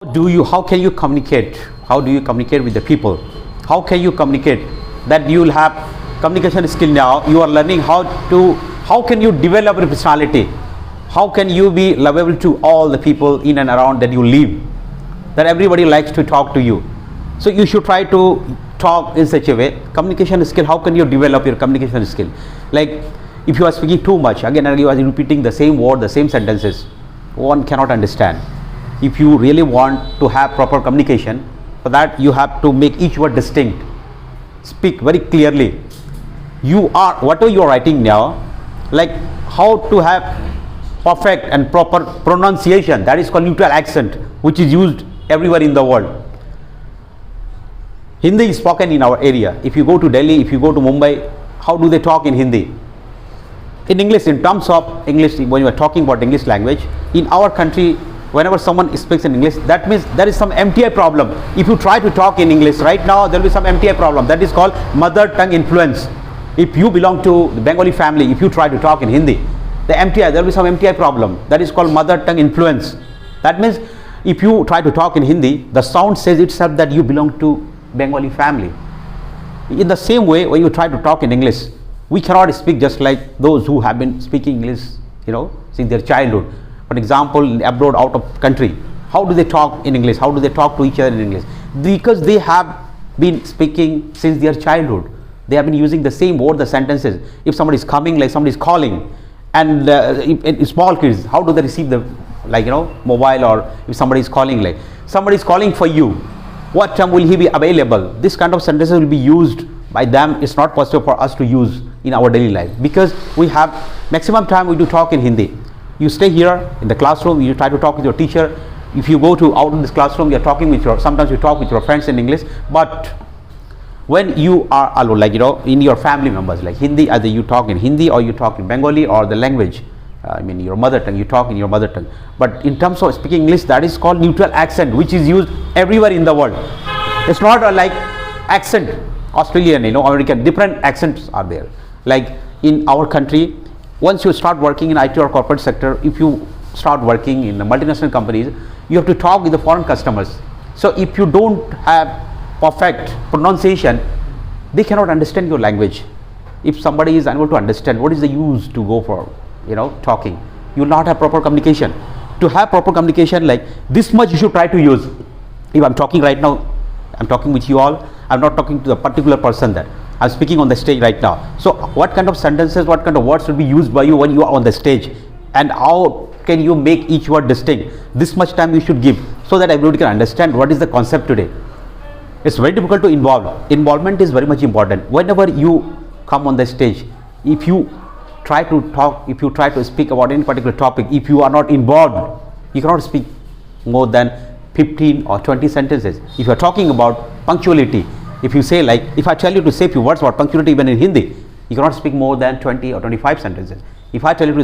How can you communicate? How do you communicate with the people? How can you communicate? That you will have communication skill now. You are learning how can you develop your personality? How can you be lovable to all the people in and around that you live? That everybody likes to talk to you. So you should try to talk in such a way. Communication skill, how can you develop your communication skill? Like if you are speaking too much, again and again you are repeating the same word, the same sentences, one cannot understand. If you really want to have proper communication, for that you have to make each word distinct. Speak very clearly. Whatever you are writing now, like how to have perfect and proper pronunciation, that is called neutral accent, which is used everywhere in the world. Hindi is spoken in our area. If you go to Delhi, if you go to Mumbai, how do they talk in Hindi? In English, in terms of English, when you are talking about English language, in our country, whenever someone speaks in English, that means there is some MTI problem. If you try to talk in English right now, there will be some MTI problem. That is called mother tongue influence. If you belong to the Bengali family, if you try to talk in Hindi, the MTI, there will be some MTI problem. That is called mother tongue influence. That means if you try to talk in Hindi, the sound says itself that you belong to Bengali family. In the same way, when you try to talk in English, we cannot speak just like those who have been speaking English, since their childhood. For example, abroad, out of country, how do they talk in English? How do they talk to each other in English? Because they have been speaking since their childhood. They have been using the same word, the sentences. If somebody is coming, like somebody is calling, and if small kids, how do they receive the mobile, or if somebody is calling, like somebody is calling for you, what time will he be available? This kind of sentences will be used by them. It's not possible for us to use in our daily life because we have maximum time we do talk in Hindi. You stay here in the classroom, you try to talk with your teacher. If you go to out in this classroom, you're talking with sometimes you talk with your friends in English. But when you are alone, in your family members, like Hindi, either you talk in Hindi or you talk in Bengali or the language, your mother tongue, you talk in your mother tongue. But in terms of speaking English, that is called neutral accent, which is used everywhere in the world. It's not like accent, Australian, American, different accents are there. Like in our country, once you start working in IT or corporate sector, if you start working in the multinational companies, you have to talk with the foreign customers. So if you don't have perfect pronunciation, they cannot understand your language. If somebody is unable to understand, what is the use to go for talking? You will not have proper communication. To have proper communication, like this much you should try to use. If I'm talking right now, I'm talking with you all, I'm not talking to the particular person there. I'm speaking on the stage right now. So what kind of sentences, what kind of words will be used by you when you are on the stage, and how can you make each word distinct? This much time you should give so that everybody can understand what is the concept today. It's very difficult to involve. Involvement is very much important. Whenever you come on the stage, if you try to talk, if you try to speak about any particular topic, if you are not involved, you cannot speak more than 15 or 20 sentences. If you are talking about punctuality, if you say, like, if I tell you to say a few words about punctuality even in Hindi, you cannot speak more than 20 or 25 sentences. If I tell you to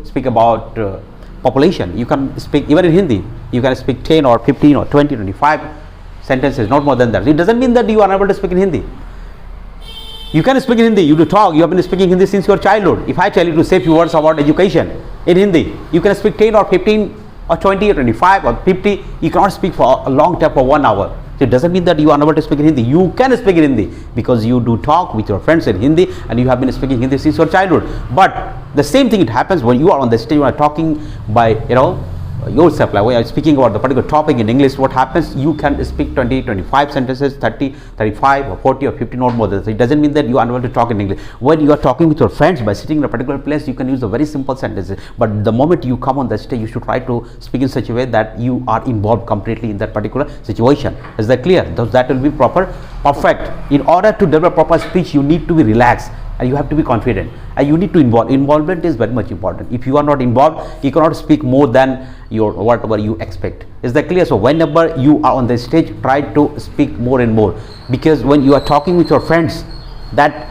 speak about population, you can speak even in Hindi, you can speak 10 or 15 or 20, 25 sentences, not more than that. It doesn't mean that you are unable to speak in Hindi. You can speak in Hindi, you have been speaking Hindi since your childhood. If I tell you to say a few words about education in Hindi, you can speak 10 or 15 or 20 or 25 or 50, you cannot speak for a long time for 1 hour. It doesn't mean that you are unable to speak in Hindi. You can speak in Hindi because you do talk with your friends in Hindi and you have been speaking Hindi since your childhood. But the same thing, it happens when you are on the stage, you are talking by yourself, like when you are speaking about the particular topic in English. What happens, you can speak 20, 25 sentences, 30, 35 or 40 or 50, not more than that. It doesn't mean that you are unable to talk in English. When you are talking with your friends by sitting in a particular place, you can use the very simple sentences. But the moment you come on the stage, you should try to speak in such a way that you are involved completely in that particular situation. Is that clear? That will be perfect. In order to develop proper speech, you need to be relaxed and you have to be confident and you need to involve. Involvement is very much important. If you are not involved, you cannot speak more than whatever you expect. Is that clear? So whenever you are on the stage, try to speak more and more, because when you are talking with your friends, that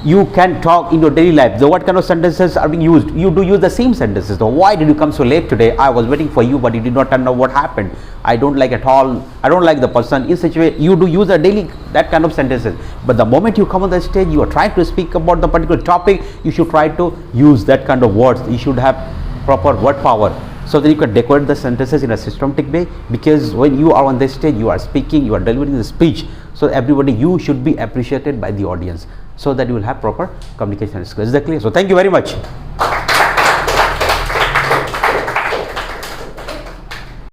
you can talk in your daily life. So what kind of sentences are being used? You do use the same sentences. So why did you come so late today? I was waiting for you, but you did not know what happened. I don't like at all. I don't like the person. In such a way, you do use a daily that kind of sentences. But the moment you come on the stage, you are trying to speak about the particular topic. You should try to use that kind of words. You should have proper word power. so that you can decorate the sentences in a systematic way, because when you are on the stage, you are speaking, you are delivering the speech, so everybody, you should be appreciated by the audience, so that you will have proper communication skills. Is that clear? So thank you very much.